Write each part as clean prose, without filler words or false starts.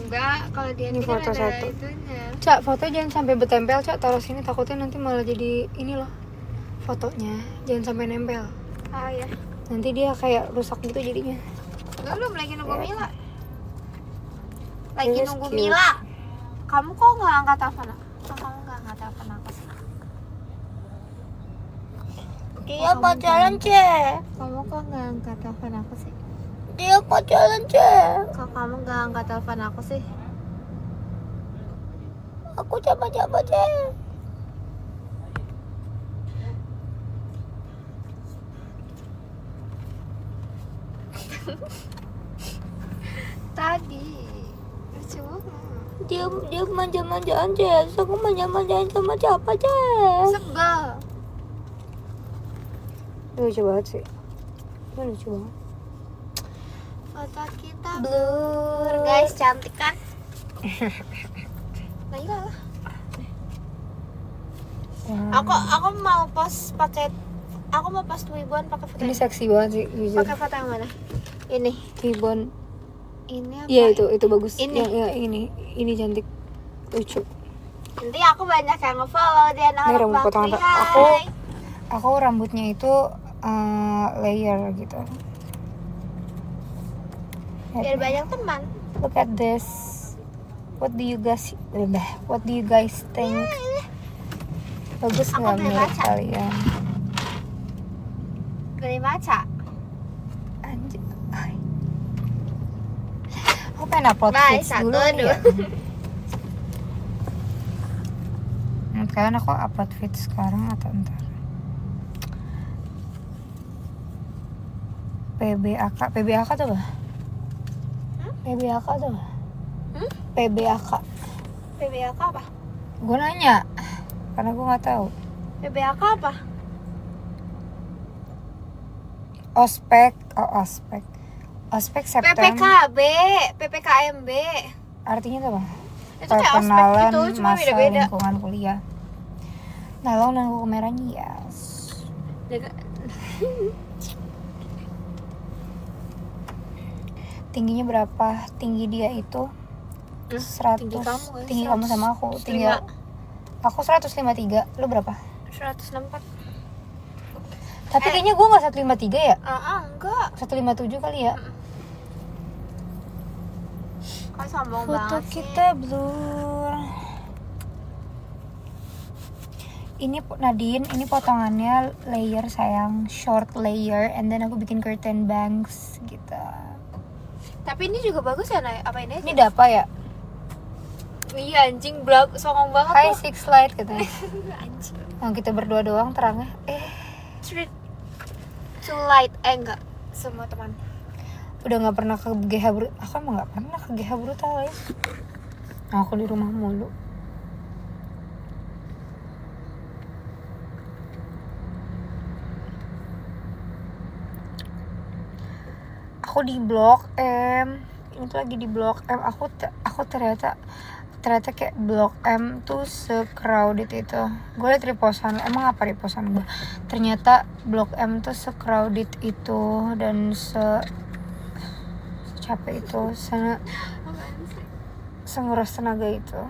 Enggak, kalau di Ini kan foto ada satu. itunya. Cak, foto jangan sampai bertempel, Cak. Taruh sini takutnya nanti malah jadi ini loh. Fotonya jangan sampai nempel. Oh ya. Nanti dia kayak rusak gitu jadinya. Belum lagi nunggu Ya. Mila. Lagi This nunggu cute. Mila. Kamu kok nggak angkat telepon aku? Kok kamu nggak angkat telepon aku sih? Dia pacaran, Cek. Kamu kok nggak angkat telepon aku sih? Dia pacaran, Cek. Kok kamu nggak angkat telepon aku sih? Aku coba-coba, Cek. Tadi lucu banget. Dia manja-manjaan, Cek. Terus aku manja-manjain sama siapa, Cek? Sebel. Lucu banget sih. Ini lucu banget. Foto kita blur, guys, cantik kan? Nah iya lah. Aku mau post pakai, aku mau post Twibbon pakai foto. Ini seksi banget sih, jujur. Pakai foto yang mana? Ini. Ribbon. Ini apa? Iya itu bagus. Ini. Ini cantik, lucu. Nanti aku banyak yang nge-follow dia Ini rambut potongan. Aku rambutnya itu layer gitu. biar banyak teman. Look at this. What do you guys think? Bagus Aku nggak beli menurut baca. kalian? Beli maca. Anjir. Ay. Aku pengen upload Bye, feeds satu, dulu nih dua. ya. Kalian aku upload feed sekarang atau ntar? PBAK tuh apa? PBAK tuh apa? PBAK. PBAK apa? Gue nanya karena gue nggak tahu. PBAK apa? Ospek September. PPKB, PPKMB. Artinya itu apa? Itu kayak ospek Perkenalan gitu, cuma masa beda-beda. lingkungan kuliah. Nalang dan kuku merahnya yes. Tingginya berapa? Tinggi dia itu 100. Tinggi kamu sama aku. Tinggi aku 153. Lu berapa? 164. Tapi kayaknya gue gak 153 ya? Enggak. 157 kali ya? Kok sombong Foto banget sih. kita blur. Ini Nadine, ini potongannya layer sayang, short layer, and then aku bikin curtain bangs gitu. Tapi ini juga bagus ya, Nay? Apa ini aja? Ini dapa ya? Iya anjing, songong banget Hi tuh. six light katanya. Anjing. Yang kita berdua doang terangnya. Street too light. Enggak, semua teman. Udah nggak pernah ke GH Brutal. Aku emang nggak pernah ke GH Brutal ya. Aku di rumah mulu. Aku di Blok M. Itu lagi di Blok M. Aku ternyata kayak Blok M tuh se-crowded itu. Gue liat reposan. Emang apa reposan gue? Ternyata Blok M tuh se-crowded itu dan capek itu, senguras tenaga itu.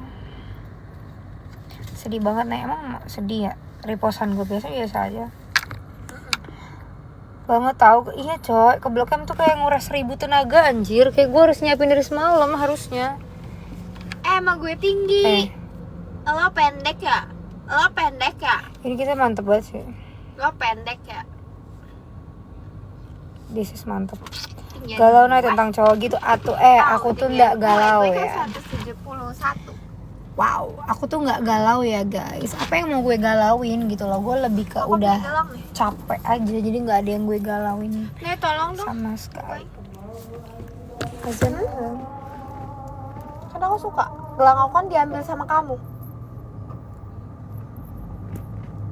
Sedih banget nih, emang sedih ya. Reposan gue biasa aja. Banget tahu, iya coy, ke Blok M tuh kayak nguras 1000 tenaga anjir. Kayak gue harus nyiapin dari semalam harusnya. Emang gue tinggi. Lo pendek ya? Ini kita mantep banget sih. Lo pendek ya? This is mantep. Tinggian Galau nih gue. tentang cowok gitu atuh. Aku tuh tinggian nggak galau gue ya. kan 171. Wow, aku tuh nggak galau ya guys. Apa yang mau gue galauin gitu loh. Gue lebih ke Aku udah pegang nih. capek aja. Jadi nggak ada yang gue galauin Nih tolong dong. sama sekali. Kasian banget. Kan aku suka. Gelang aku kan diambil sama kamu.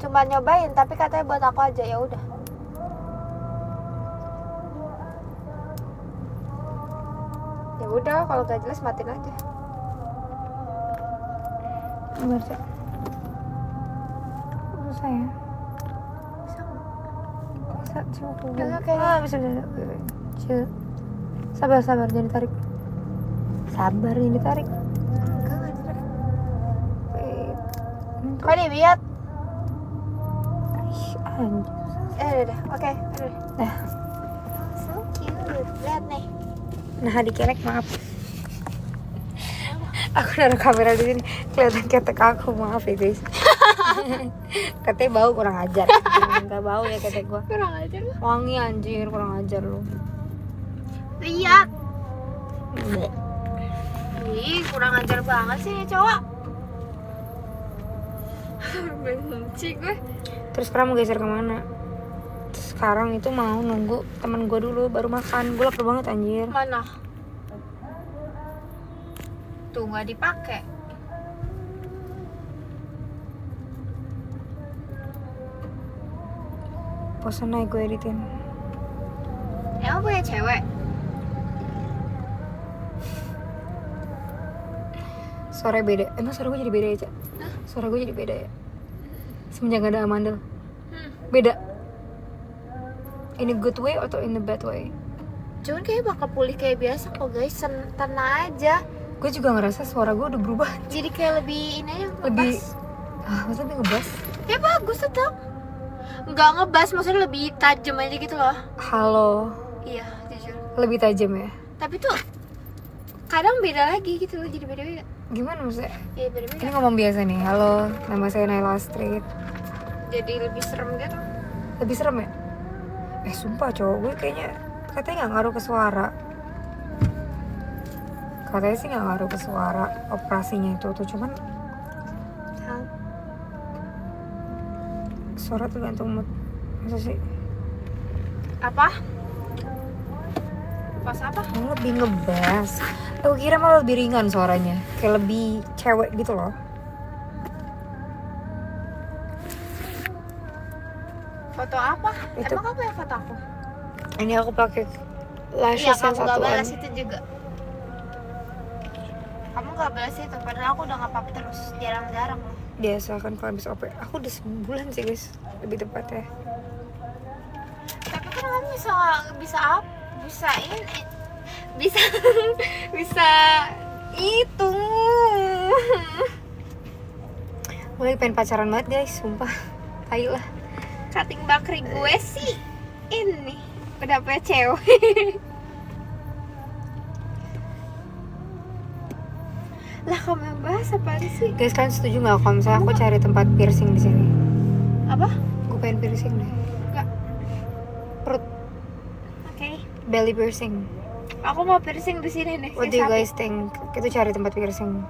Cuma nyobain, tapi katanya buat aku aja, ya udah. Ya udah, kalau gak jelas matiin aja. Baca. Susah ya. Bisa cukup. Oke. Bisa. Chill. Sabar jangan tarik. Sabar nih ditarik. Enggak ditarik. Wait. Kok dibiat? Ih, anjir. Udah. Oke. Udah. Dah. So cute. Lihat nih. Nah, dikelek maaf. Aku naruh kamera di sini kelihatan ketek aku, maaf ya guys. Katanya bau, kurang ajar. Enggak bau ya ketek gua. Kurang ajar lu. Wangi anjir, kurang ajar lu. Lihat. Bleh. Ih, kurang ajar banget sih nih cowok. Benci gue. Terus sekarang mau geser kemana? Sekarang itu mau nunggu teman gue dulu baru makan. Gue lapar banget anjir. Mana? Tuh nggak dipakai. Bosan aja gue editin. Emang punya cewek? Suara beda. Emang suara gue jadi beda ya, Cak? Suara gue jadi beda ya? Semenjak gak ada Amandel. Beda. In a good way atau in a bad way? Cuman kayaknya bakal pulih kayak biasa kok guys. Tenang aja. Gue juga ngerasa suara gue udah berubah. Jadi kayak lebih ini aja Lebih ngebas. maksudnya lebih ngebas. Ya bagus tetap. Nggak ngebas, maksudnya lebih tajam aja gitu loh. Halo. Iya, jujur. Lebih tajam ya? Tapi tuh kadang beda lagi gitu loh, jadi beda-beda. Gimana maksudnya? Iya Ini beda-beda. ngomong biasa nih. Halo, nama saya Naila Street. Jadi lebih serem gitu. Lebih serem ya? Sumpah cowok gue kayaknya katanya nggak ngaruh ke suara. Katanya sih nggak ngaruh ke suara operasinya itu tuh, cuman suara tergantung mood. Masa sih? Apa? Pas apa? Oh, lebih ngebas. Aku kira malah lebih ringan suaranya, kayak lebih cewek gitu loh. Foto apa? Itu. Emang kamu yang foto aku? Ini aku pakai Iya, lashes yang kamu gak satuan. balas itu juga. Kamu gak balas itu, padahal aku udah nge-pop terus. Jarang-jarang loh. Biasa kan kalau habis OP. Aku udah sebulan sih guys, lebih tepatnya. Tapi kan kamu bisa up, bisa ini, bisa bisa itu. Gue lagi pengen pacaran banget guys, sumpah. Tai lah. Cutting bakri gue sih ini udah punya cewek. Lah kamu yang bahas apaan sih? Guys, kalian setuju nggak kalau misalnya aku cari tempat piercing di sini? Apa? Gue pengen piercing deh. Enggak. Perut, Oke. belly piercing. Aku mau piercing di sini nih. What do you guys think? Kita cari tempat piercing.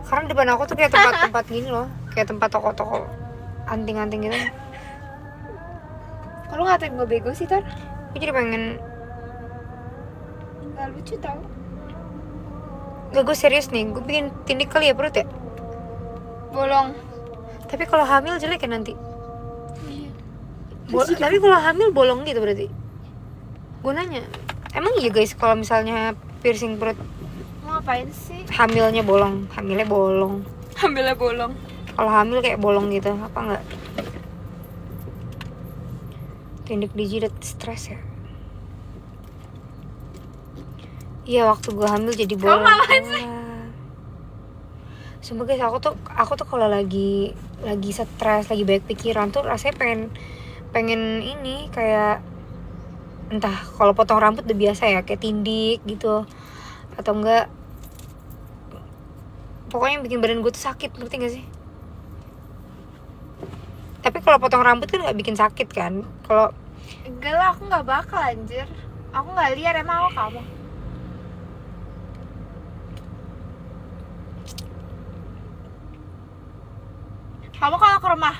Karena depan aku tuh kayak tempat-tempat gini loh, kayak tempat toko-toko anting-anting gitu. Kalau ngatain gue bego sih Tar? Gue jadi pengen. Gak lucu tau. Gak, gue serius nih. Gue bikin tindik kali ya perut ya. Bolong. Tapi kalau hamil jelek ya nanti. Iya. Tapi kalau hamil bolong gitu berarti. Gue nanya, emang iya guys kalau misalnya piercing perut Mau ngapain sih? hamilnya bolong, hamilnya bolong. Hamilnya bolong. Kalau hamil kayak bolong gitu, apa enggak? Tindik di jidat stres ya. Iya, waktu gue hamil jadi bolong. ngapain sih? Sumpah guys, aku tuh kalau lagi stres, lagi banyak pikiran tuh rasanya pengen ini kayak entah kalau potong rambut udah biasa ya, kayak tindik gitu. Atau enggak pokoknya yang bikin badan gue tuh sakit, ngerti gak sih? Tapi kalau potong rambut kan nggak bikin sakit kan? Kalau Enggak lah, aku gak bakal anjir. Aku gak liar, emang aku kamu. Kamu kalau ke rumah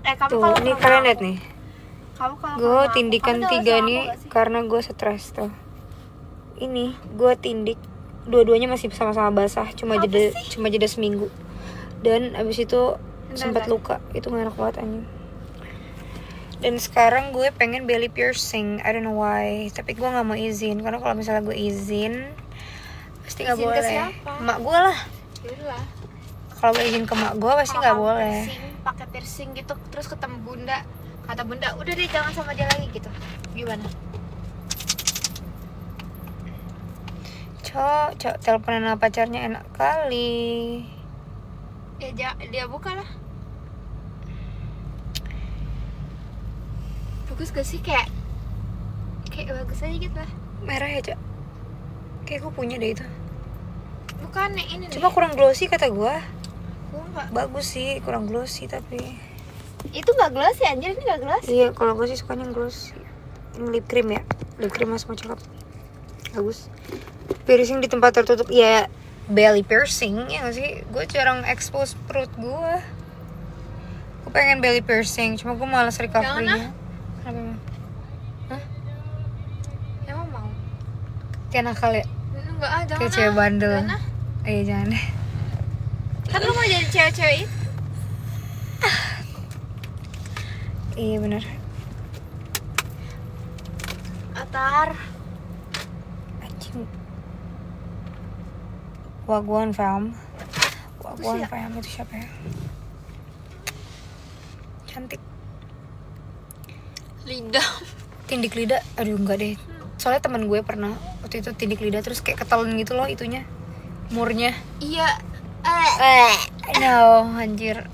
kamu tuh, kalau ke ini rumah kalian aku. lihat nih. Kamu kalau ke Gue rumah aku, tindikan kamu udah 3 sama nih aku gak sih? karena gue stres tuh. Ini gue tindik dua-duanya masih sama-sama basah, cuma Apa jeda seminggu. Dan abis itu sempat Bentar. luka. Itu gak enak banget anjing. Dan sekarang gue pengen belly piercing, I don't know why. Tapi gue nggak mau izin karena kalau misalnya gue izin pasti nggak Izin ke boleh. siapa? Mak gue lah. Yaudah. Kalau gue izin ke mak gue pasti Kalau nggak kamu boleh. pakai piercing gitu, terus ketemu bunda, kata bunda udah deh jangan sama dia lagi gitu, gimana? Cok, teleponan sama pacarnya enak kali. Ya dia buka lah. Bagus gak sih, kayak bagus aja gitu lah. Merah ya, Cok? Kayak gue punya deh itu. Bukan yang ini Cuma deh. kurang glossy kata gue. Gua nggak. Bagus sih, kurang glossy tapi. Itu nggak glossy anjir, ini nggak glossy. Iya, kalau gue sih sukanya yang glossy. Ini lip cream ya. Lip cream mas mau cakep. Bagus. Piercing di tempat tertutup. Ya, belly piercing ya gak sih? Gue jarang expose perut gue. Gue pengen belly piercing, cuma gue malas recovery-nya. Kenapa emang? Emang mau? Kayak nakal ya? Enggak ah, jangan. Kayak cewek bandel. Jangan ah. Iya, jangan deh. Kan lu mau jadi cewek-cewek itu. Iya bener. Atar. Anjing. Wagwan fam. Wagwan Siapa? fam itu siapa ya? Cantik. Lidah. Tindik lidah. Aduh enggak deh. Soalnya teman gue pernah waktu itu tindik lidah terus kayak ketelan gitu loh itunya. Murnya. Iya. No, anjir.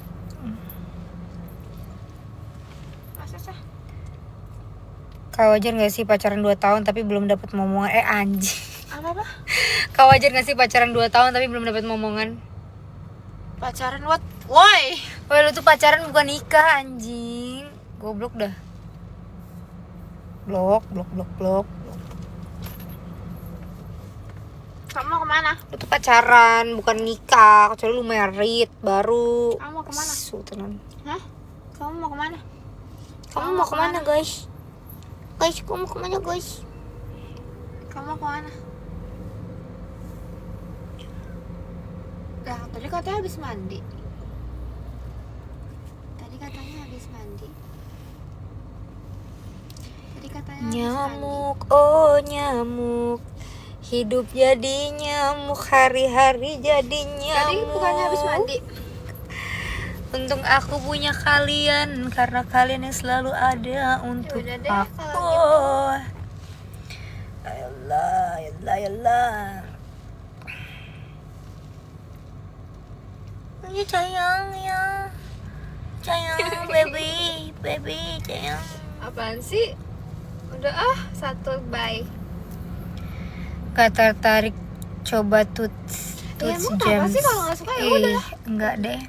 Masa sah? Kau wajar gak sih pacaran 2 tahun tapi belum dapat momongan? Anjing. Apa? Kau wajar gak sih pacaran 2 tahun tapi belum dapat momongan? Pacaran what? Woi. Woi, lu tuh pacaran bukan nikah, anjing. Goblok dah. Blok. Kamu mau kemana? Lu tuh pacaran bukan nikah, kecuali lu married baru. Kamu mau kemana? Sultanan. Hah? Kamu mau kemana? Kamu mau kemana guys? Guys, kamu mau kemana guys? Kamu mau kemana? Lah, tadi katanya habis mandi. Nyamuk, oh nyamuk. Hidup jadi nyamuk, hari-hari jadi nyamuk. Tadi bukannya habis mandi. Untung aku punya kalian, karena kalian yang selalu ada untuk Yaudah deh, aku. kalau Yalah. Ya sayang ya. Sayang baby, sayang. Apaan sih? Udah ah, satu bye. Gak tertarik coba Toots emang Gems. kenapa sih kalau nggak suka ya udah. Enggak deh.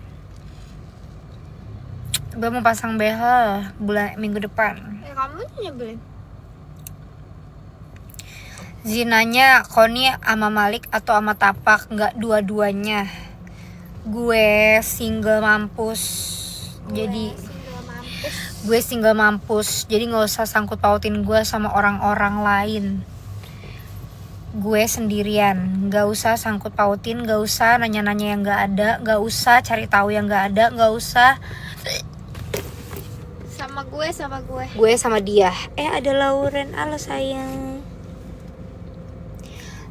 Gue mau pasang behel minggu depan. Ya kamu nyebelin. Zinanya Koni sama Malik atau sama Tapak? Nggak dua-duanya. Gue single mampus. Jadi gue single mampus. Jadi nggak usah sangkut pautin gue sama orang-orang lain. Gue sendirian. Nggak usah sangkut pautin. Nggak usah nanya-nanya yang nggak ada. Nggak usah cari tahu yang nggak ada. Nggak usah. Sama gue. Gue sama dia. Ada Lauren. Halo sayang.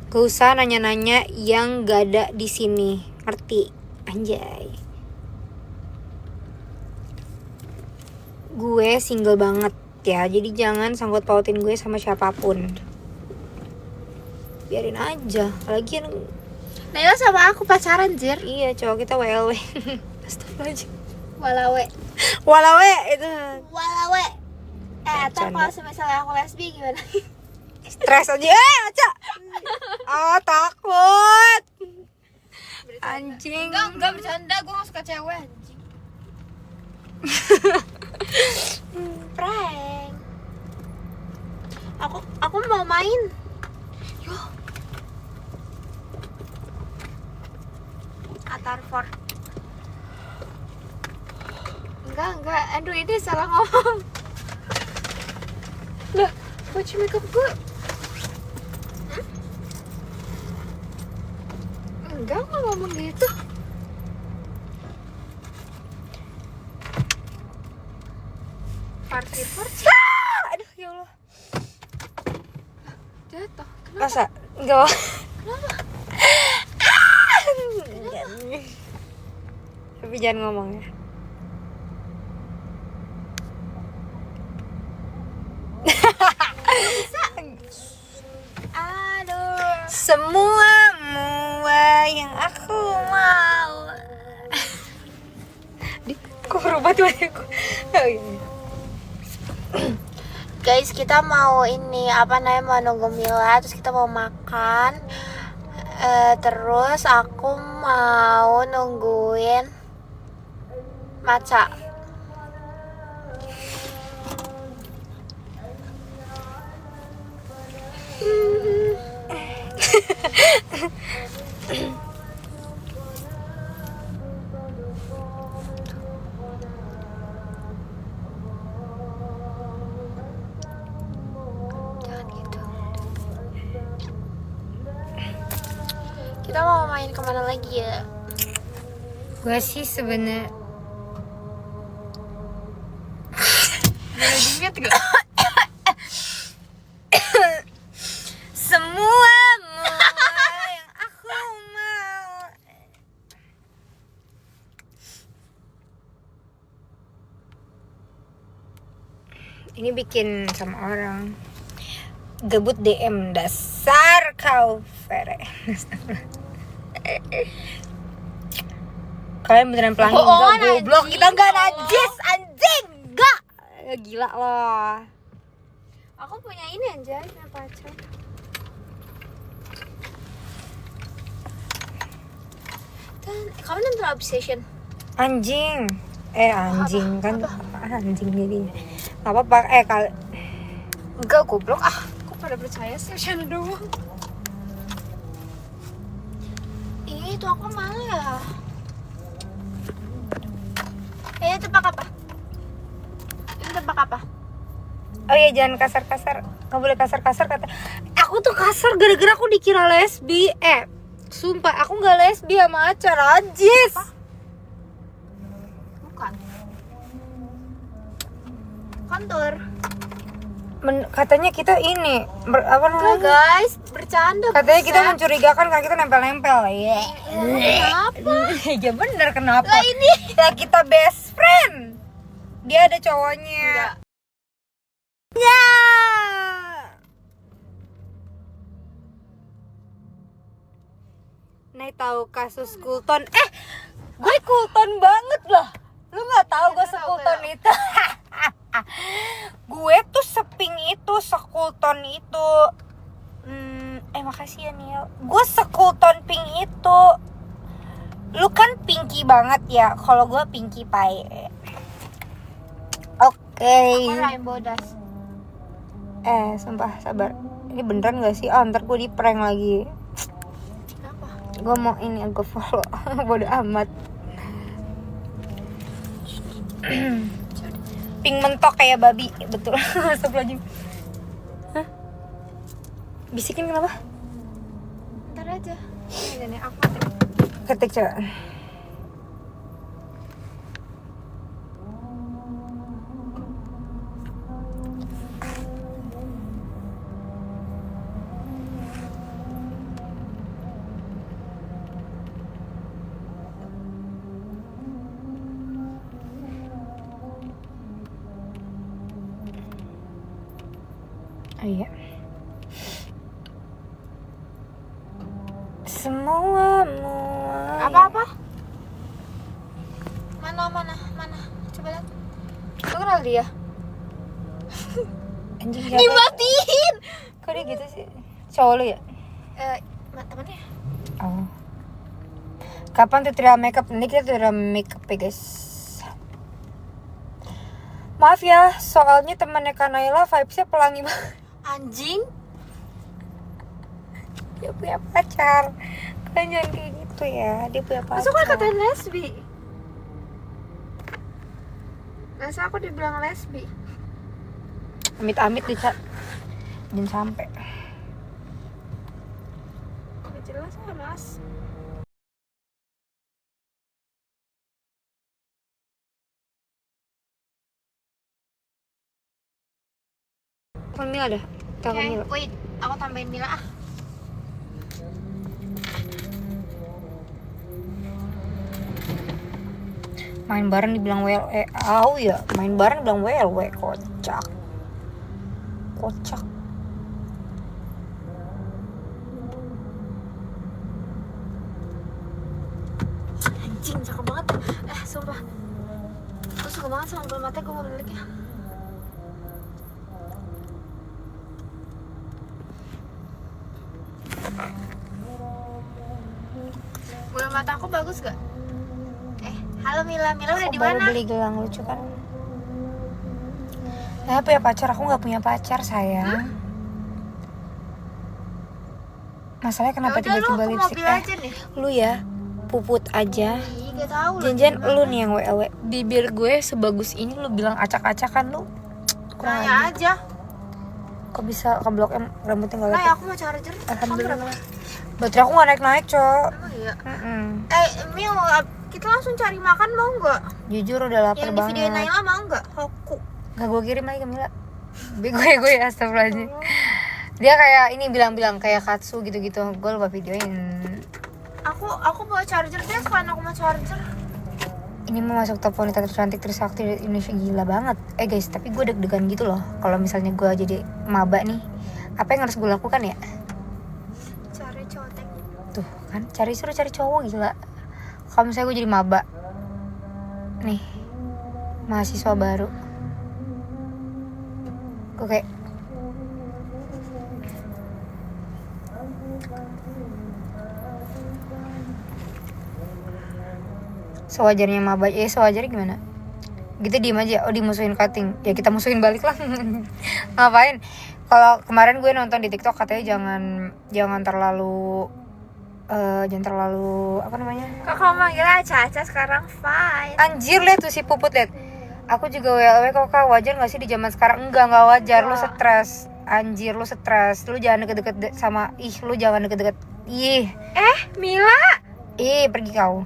Gak usah nanya-nanya yang gak ada di sini. Ngerti? Anjay. Gue single banget ya. Jadi jangan sangkut pautin gue sama siapapun. Biarin aja. Lagian Nela sama aku pacaran, Jir. iya cowok kita WLW. Astagfirullahaladzim. Walawe. Walawe itu. Walawe. Ntar Bercanda. kalau misalnya aku lesbi gimana? Stres aja. Aca. Takut. Anjing. Enggak bercanda, gue gak suka cewek anjing. Prank. Aku mau main. Yo. Atar Fort. Enggak. Aduh, ini salah ngomong. Lah, baju makeup gue. Enggak ngomong gitu. Parkir. Aduh ya Allah. Jatuh. Kenapa? Masa? Enggak. Kenapa? Tapi jangan ngomong ya. Aduh. Semua Kenapa tiba-tiba? Oh, iya. Guys, kita mau ini apa namanya, mau nunggu Mila, terus kita mau makan. Terus aku mau nungguin matcha. Jangan gitu. Kita mau main kemana lagi ya? Gue sih sebenarnya Boleh dingin gak? semua yang aku mau. Ini bikin sama orang gebut DM, dasar kau Vere. Kalian beneran pelangi Bohongan, enggak goblok? anjing. Kita enggak najis anjing, enggak. Ya, gila loh. Aku punya ini anjay, punya pacar. Dan kamu nonton Obsession? Anjing. Anjing kan anjing jadi. Gak apa-apa kali. Enggak goblok ah. Kok pada percaya sih Obsession doang? Ih, itu aku malu ya. Tebak apa? Ini tebak apa? Oh iya, jangan kasar-kasar. Gak boleh kasar-kasar kata. Aku tuh kasar gara-gara aku dikira lesbi. Sumpah aku gak lesbi sama acara Ajis. Bukan. Kantor. Katanya kita ini apa Enggak namanya? guys, bercanda. Katanya kita buset. mencurigakan karena kita nempel-nempel. Iya. Kenapa? Ya bener, kenapa? Lah ini. Ya kita best friend. Dia ada cowoknya. Enggak. Ya. Nih tahu kasus Kulton? Gue Kulton banget loh. Lu nggak tahu gue sekulton itu? Gue tuh seping itu, sekulton itu. Makasih ya Niel. Gue sekulton pink itu. Lu kan pinky banget ya. Kalau gue pinky pie. Oke. Aku rainbow dash. Sumpah sabar. Ini beneran gak sih? Ntar gue di prank lagi. Kenapa? Gue mau ini, gue follow. Bodoh amat. Pink mentok kayak babi. Betul. Astagfirullahaladzim. Hah? Bisikin kenapa? Ntar aja. Ini aku mati. Ketik coba. Iya. Semuamu. Apa? Mana? Coba lihat. Itu kenal dia. Anjing siapa? Dimatiin. Kok dia gitu sih? Cowok lu ya? Temannya. Oh. Kapan tutorial makeup? Nanti kita tutorial makeup ya guys. Maaf ya, soalnya temannya Kanaila vibes-nya pelangi banget. Anjing. Dia punya pacar. Kalian jangan kayak gitu ya. Dia punya pacar. Masa aku katain lesbi? Masa aku dibilang lesbi? Amit-amit dicat. Jangan sampai. Gak jelas ya mas. Telepon Mila dah. Telepon Mila. Wait, aku tambahin Mila ah. Main bareng dibilang WLE. Ya, main bareng dibilang WLW. Kocak. Anjing cakep banget. Sumpah. Terus suka banget sama gel mata, gue mau beli lagi. Gel mata aku bagus gak? Halo Mila udah Aku di baru mana? beli gelang lucu kan. Nah, punya pacar, aku nggak punya pacar sayang. Masalahnya kenapa Yaudah, lu tiba-tiba ke lipstick? mobil aja nih. Lu ya puput aja. Ih, gak tau lu. Janjian lu nih yang WLW. Bibir gue sebagus ini lu bilang acak-acakan lu. Kurang Nanya aja. aja. Kok bisa ke Blok M rambutnya nggak Nah, lepek? aku mau charger. Alhamdulillah. Baterai aku nggak naik-naik, Cok. Emang iya. Mm-mm. Mil, kita langsung cari makan mau nggak? Jujur udah lapar Yang di banget. video Naila mau nggak? Aku. Gak gue kirim lagi ke Mila. Gue astagfirullahaladzim. Dia kayak ini bilang-bilang kayak katsu gitu-gitu. Gue lupa videoin. Aku bawa charger deh, sekarang aku mau charger. Ini mau masuk top wanita tercantik Trisakti di Indonesia, gila banget. Guys, tapi gue deg-degan gitu loh. Kalau misalnya gue jadi maba nih, apa yang harus gue lakukan ya? Cari cotek. Tuh kan, suruh cari cowok, gila. Kalau misalnya gue jadi maba nih, mahasiswa baru, gue kayak sewajarnya maba. Sewajarnya gimana? Gitu diem aja. Oh, dimusuhin cutting, ya kita musuhin balik lah. Ngapain? Kalau kemarin gue nonton di TikTok katanya jangan terlalu apa namanya? Kok kamu manggil Caca sekarang? Fine. Anjir, liat tuh si Puput, liat. Aku juga WLW kok, Kak. Wajar gak sih di zaman sekarang? Enggak wajar. Lu stres. Anjir, lu stres. Lu jangan deket-deket sama lu jangan deket-deket. Mila Pergi kau.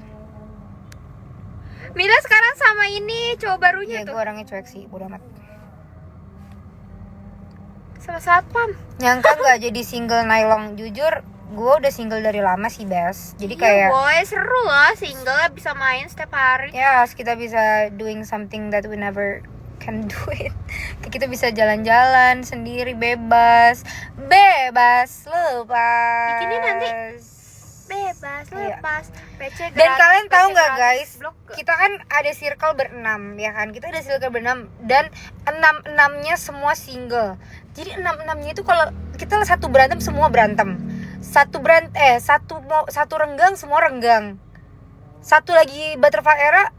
Mila sekarang sama ini cowok barunya Iya, tuh. gue orangnya cuek sih, bodo amat. Sama satpam. Nyangka gak jadi single Nailong. Jujur, gue udah single dari lama sih, Bes. Jadi Iya, kayak boy, seru lah single, bisa main setiap hari. ya, kita bisa doing something that we never can do it. Kita bisa jalan-jalan sendiri, bebas lepas. Bikinnya nanti bebas, Iya. lepas. PC Dan gratis, kalian tahu PC nggak gratis, guys, blok gak? kita kan ada circle berenam, ya kan? Kita ada circle berenam dan enam-enamnya semua single. Jadi enam-enamnya itu kalau kita satu berantem semua berantem. Satu renggang semua renggang. Satu lagi butterfly era,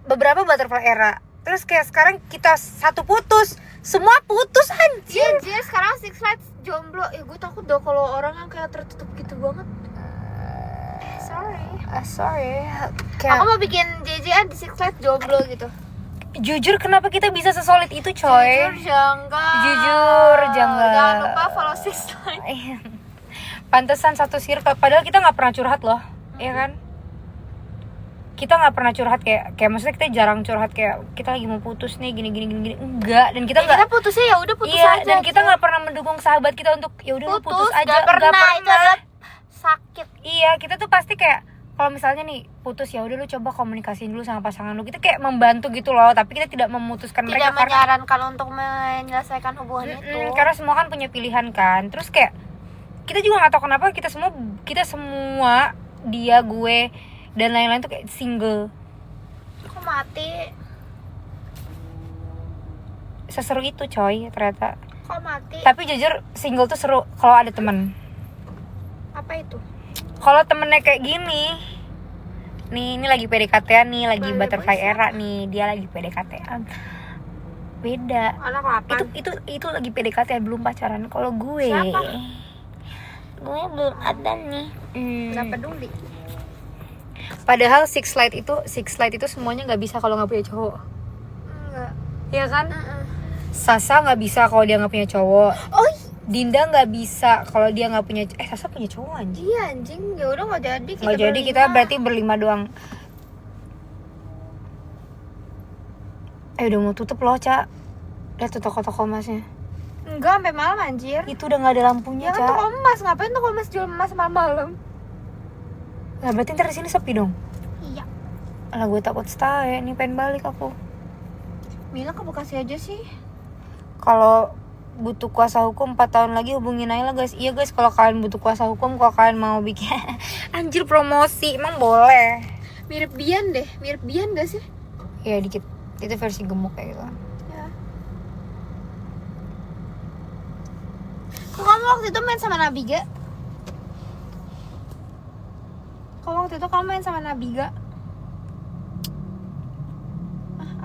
beberapa butterfly era. Terus kayak sekarang kita satu putus, semua putus anjir. Iya, sekarang Six Flags jomblo. Gue takut dong kalau orang yang kayak tertutup gitu banget. Sorry. Aku mau bikin JJ di Six Flags jomblo gitu. Jujur kenapa kita bisa sesolid itu, coy? Jujur, janggal. Jangan lupa follow Six Flags. Pantesan satu circle, padahal kita nggak pernah curhat loh, ya kan? Kita nggak pernah curhat kayak maksudnya kita jarang curhat kayak kita lagi mau putus nih gini enggak. Dan kita Kita putusnya ya udah putus iya, aja. dan kita nggak pernah mendukung sahabat kita untuk ya udah lu putus aja. Gak pernah. Itu adalah sakit. Iya, kita tuh pasti kayak kalau misalnya nih putus ya udah lu coba komunikasiin dulu sama pasangan lu. Kita kayak membantu gitu loh, tapi kita tidak memutuskan Tidak mereka menyarankan untuk menyelesaikan hubungan itu. karena semua kan punya pilihan kan. Terus kayak kita juga nggak tahu kenapa kita semua dia, gue dan lain-lain tuh kayak single. Aku mati. Seseru itu coy ternyata. Kok mati? Tapi jujur single tuh seru kalau ada temen. Apa itu? Kalau temennya kayak gini, nih ini lagi PDKT-an nih, lagi Boleh, butterfly boleh. era nih, dia lagi PDKT-an. Beda. Anak 8. Itu lagi PDKT belum pacaran. Kalau gue, Siapa? gue belum ada nih. Gak peduli. Padahal Six Light itu semuanya nggak bisa kalau nggak punya cowok. Enggak. Ya kan? Sasa nggak bisa kalau dia nggak punya cowok. Oh Dinda nggak bisa kalau dia nggak punya. Sasa punya cowok anjing. iya anjing. Ya udah nggak jadi. Nggak jadi, kita berarti berlima doang. Udah mau tutup loh, Ca. Lihat tuh toko-toko emasnya. Enggak, sampai malam anjir. Itu udah nggak ada lampunya, Ya kan Ca. toko emas, ngapain toko emas jual emas malam-malam? Nah, berarti ntar di sini sepi dong. Iya. Alah, gue takut stay. Nih pengen balik aku. Mila ke Bekasi aja sih. Kalau butuh kuasa hukum 4 tahun lagi hubungin Naila guys. Iya guys, kalau kalian butuh kuasa hukum, kalau kalian mau bikin anjir promosi, emang boleh. Mirip Bian deh, mirip Bian gak sih? Ya dikit. Itu versi gemuk kayak gitu. Ya. Kok kamu waktu itu main sama Nabiga?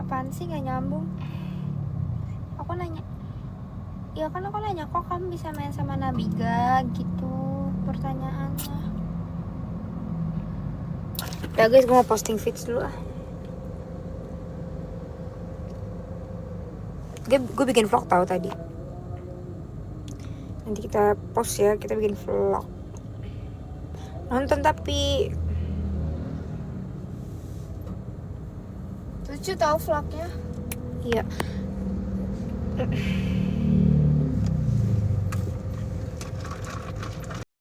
Apaan sih, gak nyambung. Aku nanya, iya kan aku nanya kok kamu bisa main sama Nabiga gitu pertanyaannya. Ya guys, gue mau posting feeds dulu ah. Gue bikin vlog tahu tadi. Nanti kita post ya, kita bikin vlog. Nonton tapi Lucu tau vlognya. iya.